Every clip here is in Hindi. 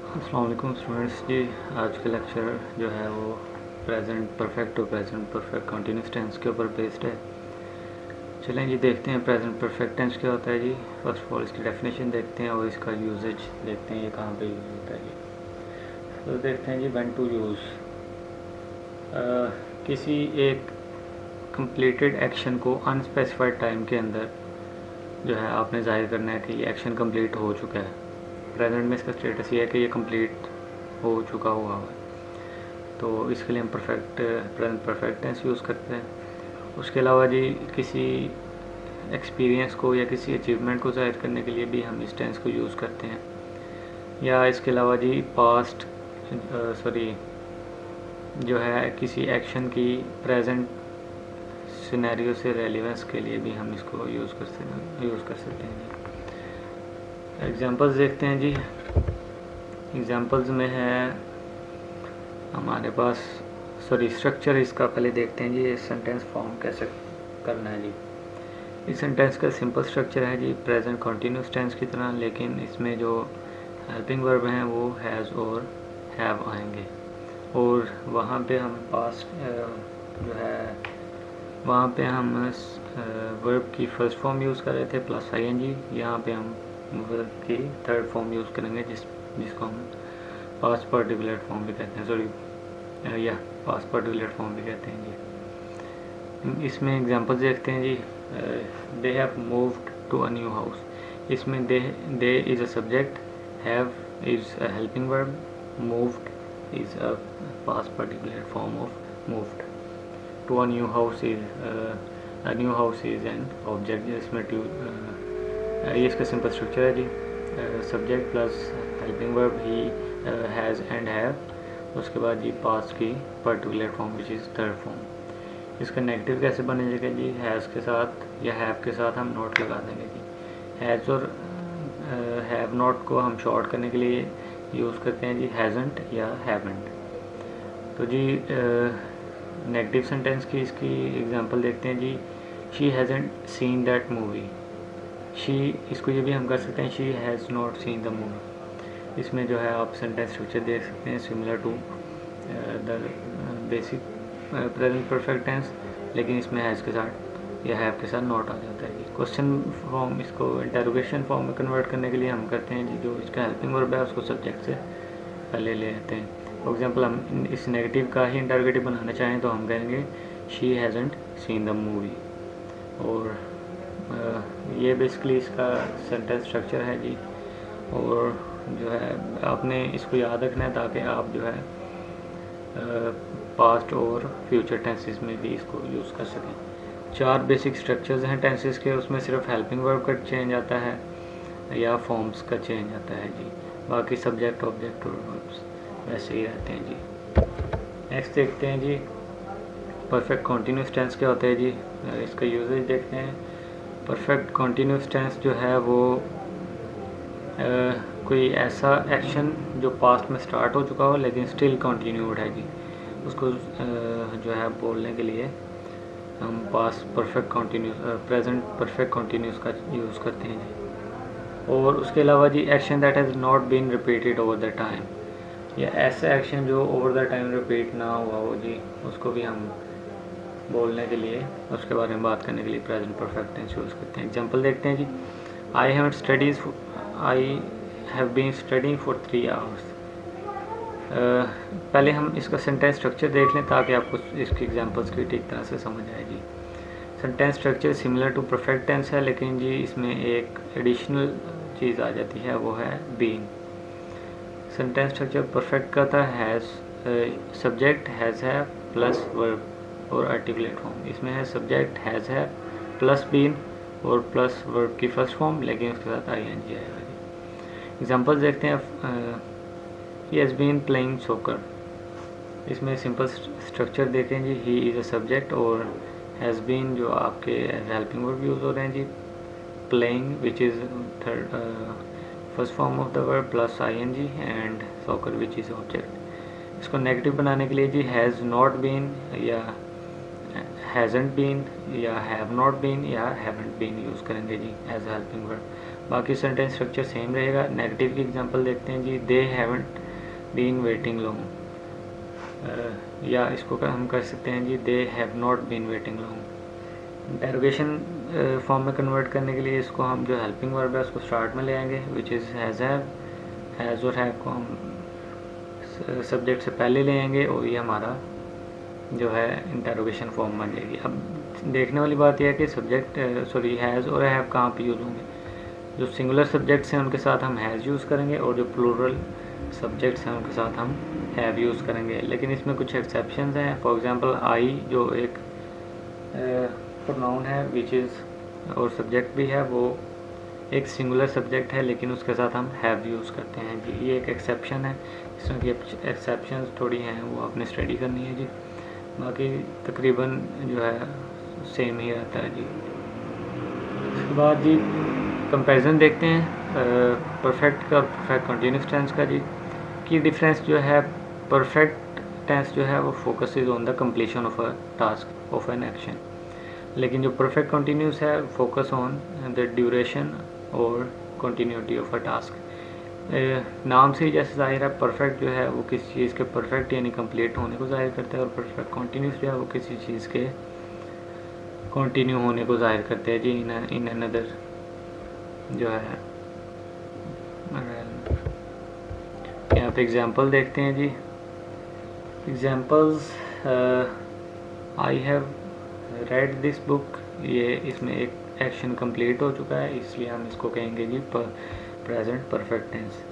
अस्सलाम वालेकुम स्टूडेंट्स जी। आज का लेक्चर जो है वो प्रेजेंट परफेक्ट और प्रेजेंट परफेक्ट कंटिन्यूस टेंस के ऊपर बेस्ड है। चलें जी देखते हैं प्रेजेंट परफेक्ट टेंस क्या होता है जी। फर्स्ट ऑफ ऑल इसकी डेफिनेशन देखते हैं और इसका यूजेज देखते हैं ये कहाँ पे यूज होता है जी। तो देखते हैं जी व्हेन टू यूज़। किसी एक कंप्लीटेड एक्शन को अनस्पेसिफाइड टाइम के अंदर जो है आपने जाहिर करना है कि ये एक्शन कंप्लीट हो चुका है। प्रेजेंट में इसका स्टेटस ये है कि ये कंप्लीट हो चुका हुआ है, तो इसके लिए हम प्रेजेंट परफेक्ट टेंस यूज़ करते हैं। उसके अलावा जी किसी एक्सपीरियंस को या किसी अचीवमेंट को ज़ाहिर करने के लिए भी हम इस टेंस को यूज़ करते हैं। या इसके अलावा जी पास्ट जो है किसी एक्शन की प्रेजेंट सिनेरियो से रेलिवेंस के लिए भी हम इसको यूज़ कर सकते हैं जी। एग्जांपल्स देखते हैं जी। एग्जांपल्स में है हमारे पास स्ट्रक्चर इसका पहले देखते हैं जी। ये सेंटेंस फॉर्म कैसे करना है जी। इस सेंटेंस का सिंपल स्ट्रक्चर है जी प्रेजेंट कंटिन्यूस टेंस की तरह, लेकिन इसमें जो हेल्पिंग वर्ब हैं वो हैज़ और हैव आएंगे। और वहाँ पे हम पास्ट जो है वहाँ पे हम वर्ब की फर्स्ट फॉर्म यूज़ कर रहे थे प्लस ing। यहाँ पे हम वर्ब की थर्ड फॉर्म यूज़ करेंगे जिसको हम पास्ट पार्टिकुलर फॉर्म भी कहते हैं। या पास्ट पार्टिकुलर फॉर्म भी कहते हैं जी। इसमें एग्जांपल्स देखते हैं जी। They have moved to a new house. इसमें they is a subject, have is a helping verb, moved is a past particular form of moved. To a new house is an object जिसमें ये इसका सिंपल स्ट्रक्चर है जी। सब्जेक्ट प्लस हेल्पिंग वर्ब ही, हैज़ एंड हैव। उसके बाद जी पास्ट की particular form which is third form. इसका नेगेटिव कैसे बनेगा जी। हैज़ के साथ या हैव के साथ हम नोट लगा देंगे जी। हैज़ और हैव नॉट को हम शॉर्ट करने के लिए यूज़ करते हैं जी हैज़ंट या हैवेंट। तो जी नेगेटिव सेंटेंस की इसकी एग्जांपल देखते हैं जी। She hasn't seen that movie. She इसको ये भी हम कर सकते हैं she has not seen the movie. इसमें जो है आप सेंटेंस स्ट्रक्चर देख सकते हैं similar to the basic present perfect tense, लेकिन इसमें हैज़ के साथ या हैव के साथ नॉट आ जाता है जी। क्वेश्चन फॉर्म इसको इंटरोगेशन फॉर्म में कन्वर्ट करने के लिए हम करते हैं जी जो इसका हेल्पिंग वर्ब है उसको सब्जेक्ट से पहले ले लेते हैं। फॉर एग्जांपल हम इस नेगेटिव का ही इंटरोगेटिव बनाना चाहें तो हम कहेंगे she hasn't scene the movie. और ये बेसिकली इसका सेंटेंस स्ट्रक्चर है जी। और जो है आपने इसको याद रखना है ताकि आप जो है पास्ट और फ्यूचर टेंसेस में भी इसको यूज़ कर सकें। 4 बेसिक स्ट्रक्चर्स हैं टेंसेस के, उसमें सिर्फ हेल्पिंग वर्ब का चेंज आता है या फॉर्म्स का चेंज आता है जी। बाकी सब्जेक्ट ऑब्जेक्ट और वर्ब्स वैसे ही रहते हैं जी। नेक्स्ट देखते हैं जी परफेक्ट कॉन्टीन्यूस टेंस क्या होता है जी। इसका यूजेज देखते हैं। परफेक्ट कॉन्टीन्यूस टेंस जो है वो कोई ऐसा एक्शन जो पास्ट में स्टार्ट हो चुका हो लेकिन स्टिल कंटिन्यूड है जी, उसको जो है बोलने के लिए हम past perfect continuous present perfect continuous का यूज़ करते हैं जी। और उसके अलावा जी action that has not been repeated over the time, या ऐसा एक्शन जो ओवर द टाइम रिपीट ना हुआ हो जी, उसको भी हम बोलने के लिए उसके बारे में बात करने के लिए प्रेजेंट परफेक्ट टेंस यूज़ करते हैं। एग्जांपल देखते हैं जी। I have been studying for 3 hours. पहले हम इसका सेंटेंस स्ट्रक्चर देख लें ताकि आपको इसकी एग्जांपल्स की ठीक तरह से समझ आए जी। Sentence structure similar to perfect tense है, लेकिन जी इसमें एक एडिशनल चीज़ आ जाती है, वो है बीन। सेंटेंस स्ट्रक्चर परफेक्ट का था हैज़ सब्जेक्ट हैज़ है प्लस वर्ब और आर्टिकुलेट फॉर्म। इसमें है सब्जेक्ट हैज़ है प्लस बीन और प्लस वर्ब की फर्स्ट फॉर्म, लेकिन उसके साथ ing आएगा जी। एग्जांपल्स देखते हैं। He has been playing soccer. इसमें सिंपल स्ट्रक्चर देते हैं जी। ही इज़ अ सब्जेक्ट और हैज़ बीन जो आपके हेल्पिंग वर्ब यूज़ हो रहे हैं जी। Playing which is third first form of the verb plus ing and soccer which is object. इसको नेगेटिव बनाने के लिए जी हैज़ नॉट बीन या हैज़ंट बीन या हैव नॉट बीन या हैवंट बीन यूज़ करेंगे जी एज हेल्पिंग वर्ब। बाकी सेंटेंस स्ट्रक्चर सेम रहेगा। नेगेटिव की एग्जांपल देखते हैं जी, they haven't been waiting long, या इसको हम कर सकते हैं जी, they have not been waiting long. Interrogation form में कन्वर्ट करने के लिए इसको हम जो हेल्पिंग वर्ब है उसको स्टार्ट में ले आएंगे, which is has have. Has और हैव को हम सब्जेक्ट से पहले ले आएंगे और ये हमारा जो है इंटेरोगेशन फॉर्म बन जाएगी। अब देखने वाली बात यह है कि सब्जेक्ट हैज़ और हैव कहाँ पे यूज़ होंगे। जो सिंगुलर सब्जेक्ट्स हैं उनके साथ हम हैज़ यूज़ करेंगे और जो प्लूरल सब्जेक्ट्स हैं उनके साथ हम हैव यूज़ करेंगे। लेकिन इसमें कुछ एक्सेप्शंस हैं। फॉर एग्जांपल आई जो एक प्रोनाउन है विच इज़ और सब्जेक्ट भी है, वो एक सिंगुलर सब्जेक्ट है लेकिन उसके साथ हम हैव यूज़ करते हैं जी। ये एक एक्सेप्शन है। इसमें की एक्सेप्शंस थोड़ी हैं वो आपने स्टडी करनी है जी, बाकी तकरीबन जो है सेम ही रहता है जी। उसके बाद जी कंपैरिजन देखते हैं परफेक्ट का और परफेक्ट कंटिन्यूस टेंस का जी। की डिफरेंस जो है, परफेक्ट टेंस जो है वो focuses on the completion of a task of an action, लेकिन जो परफेक्ट कंटिन्यूस है फोकस ऑन द ड्यूरेशन और कंटिन्यूटी ऑफ अ टास्क। नाम से ही जैसे जाहिर है, परफेक्ट जो है वो किसी चीज़ के परफेक्ट यानी कंप्लीट होने को जाहिर करता है, और परफेक्ट कंटिन्यूस जो है वो किसी चीज़ के कंटिन्यू होने को जाहिर करते हैं जी इन अनदर जो है। यहाँ पे एग्जांपल देखते हैं जी। Examples, I have read this book, ये इसमें एक एक्शन कंप्लीट हो चुका है इसलिए हम इसको कहेंगे जी प्रेजेंट परफेक्ट टेंस।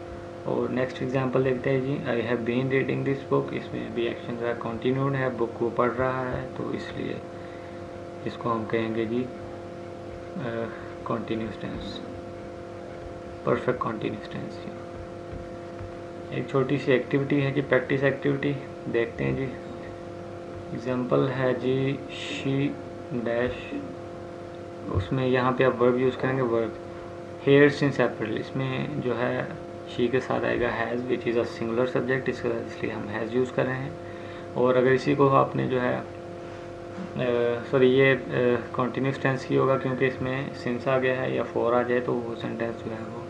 और नेक्स्ट एग्जांपल देखते हैं जी, I have been reading this book, इसमें भी एक्शन जो है कंटिन्यूड है, बुक को पढ़ रहा है तो इसलिए इसको हम कहेंगे जी continuous tense, perfect continuous tense. एक छोटी सी एक्टिविटी है जी, प्रैक्टिस एक्टिविटी देखते हैं जी। एग्जांपल है जी, शी डैश, उसमें यहाँ पे आप वर्ब यूज़ करेंगे, वर्ब हेयर सिंस अप्रैल, इसमें जो है शी के साथ आएगा has which is a singular subject, इसलिए हम हैज़ यूज़ कर रहे हैं। और अगर इसी को आपने जो है ये कंटिन्यूस टेंस ही होगा क्योंकि इसमें सिंस आ गया है या फॉर आ जाए तो वो सेंटेंस जो है वो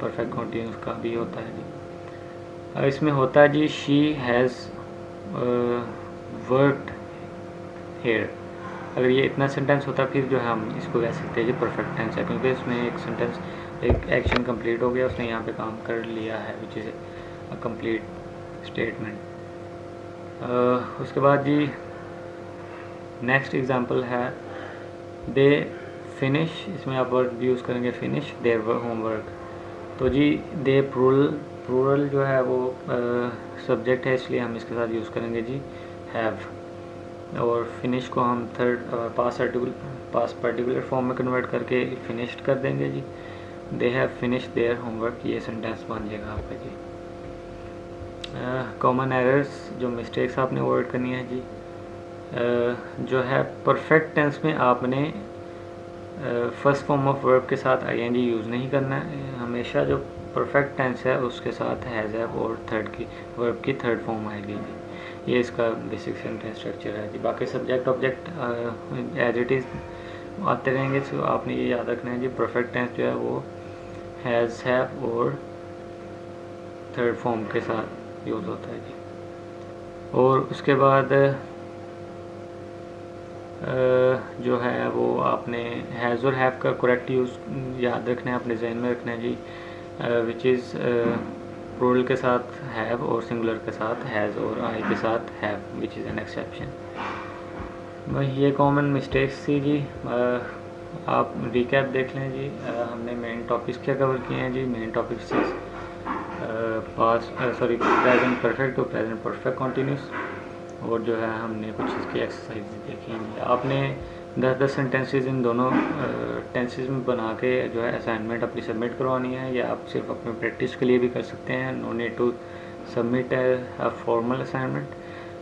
परफेक्ट कंटिन्यूस का भी होता है जी। इसमें होता है जी, शी हैज़ वर्कड हेयर। अगर ये इतना सेंटेंस होता फिर जो है हम इसको कह सकते हैं जी परफेक्ट टेंस है, क्योंकि इसमें एक सेंटेंस एक एक्शन कंप्लीट हो गया, उसने यहाँ पे काम कर लिया है which is a complete statement. उसके बाद जी नेक्स्ट एग्जांपल है, दे फिनिश, इसमें आप वर्क भी यूज़ करेंगे फिनिश देयर होमवर्क। तो जी दे प्लूरल जो है वो सब्जेक्ट है इसलिए हम इसके साथ यूज़ करेंगे जी हैव, और फिनिश को हम थर्ड पास्ट पर्टिकुलर फॉर्म में कन्वर्ट करके फिनिश्ड कर देंगे जी, they have finish their homework, ये सेंटेंस बन जाएगा आपका जी। कॉमन एरर्स, जो मिस्टेक्स आपने अवॉइड करनी है जी, जो है परफेक्ट टेंस में आपने फर्स्ट फॉर्म ऑफ वर्ब के साथ आईएनजी यूज़ नहीं करना है। हमेशा जो परफेक्ट टेंस है उसके साथ हैज़ हैव और वर्ब की थर्ड फॉर्म आएगी जी। ये इसका बेसिक सेंटेंस स्ट्रक्चर है जी। बाकी subject object as it is आते रहेंगे, तो आपने ये याद रखना है जी, परफेक्ट टेंस जो है वो हैज़ हैव और थर्ड फॉर्म के साथ यूज़ होता है जी। और उसके बाद जो है वो आपने हैज़ और हैव का करेक्ट यूज़ याद रखना है, अपने जहन में रखना है जी, विच इज़ प्लूरल के साथ हैव और सिंगुलर के साथ हैज़ और आई के साथ have which is an exception. भाई ये कॉमन मिस्टेक्स थी जी। आप रिकैप देख लें जी। हमने मेन टॉपिक्स क्या कवर किए हैं जी। मेन टॉपिक्स प्रेजेंट परफेक्ट और प्रेजेंट परफेक्ट कंटिन्यूस, और जो है हमने कुछ इसकी एक्सरसाइज देखी हैं। आपने 10-10 सेंटेंसेस इन दोनों टेंसेस में बना के जो है असाइनमेंट अपनी सबमिट करवानी है, या आप सिर्फ अपने प्रैक्टिस के लिए भी कर सकते हैं। No need to submit a formal assignment,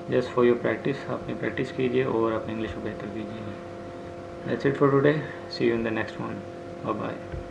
just for your practice. अपनी प्रैक्टिस कीजिए और अपनी इंग्लिश को बेहतर कीजिए। That's it for today, see you in the next one, bye bye.